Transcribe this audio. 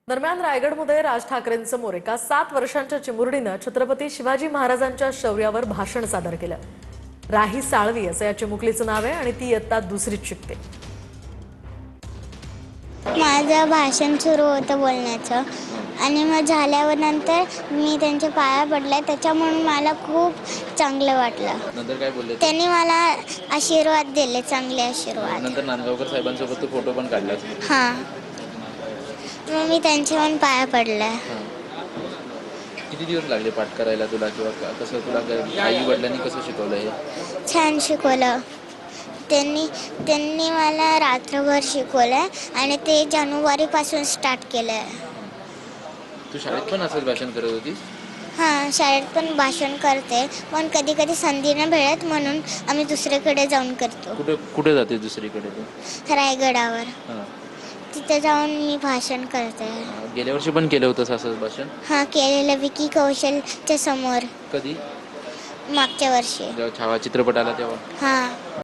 दरम्यान रायगडमध्ये राज ठाकरेंसमोर एका 7 वर्षांच्या चिमुरडीनं छत्रपती शिवाजी महाराजांच्या शौर्यावर भाषण सादर केलं। राही साळवी असं या चिमुकलीचं नाव आहे आणि ती इयत्ता दुसरीत शिकते। माझं भाषण सुरू होतं बोलण्याचं आणि मग झाल्यावर नंतर मी त्यांच्या पाया पडले, त्याच्यामुळे मला खूप चांगलं वाटलं। नंतर काय बोलले? त्यांनी मला आशीर्वाद दिले, चांगले आशीर्वाद। नंतर नांदगावकर साहेबांसोबत तू फोटो पण काढलास? हां, मग मी त्यांच्यावर पाया पडले। किती दिवस लागले पाठ करायला तुला, किंवा कसं तुला आई वडिलांनी कसं शिकवलं हे? छान शिकवलं त्यांनी मला रात्रभर शिकवलं आणि ते जानेवारीपासून स्टार्ट केलं। तू शाळेत पण असंच भाषण करत होतीस? हां, शाळेत पण भाषण करते, पण कधी कधी संधी नाही भेटत म्हणून आम्ही दुसरीकडे जाऊन करतो। कुठे जाते दुसरीकडे तू? रायगडावर हां. तिथे जाऊन मी भाषण करते। गेल्या वर्षी पण केलं होतंस असंच भाषण? हां, केलेलं विकी कौशलच्या समोर कधी? मागच्या वर्षी। जेव्हा छावा चित्रपट आला तेव्हा? हां।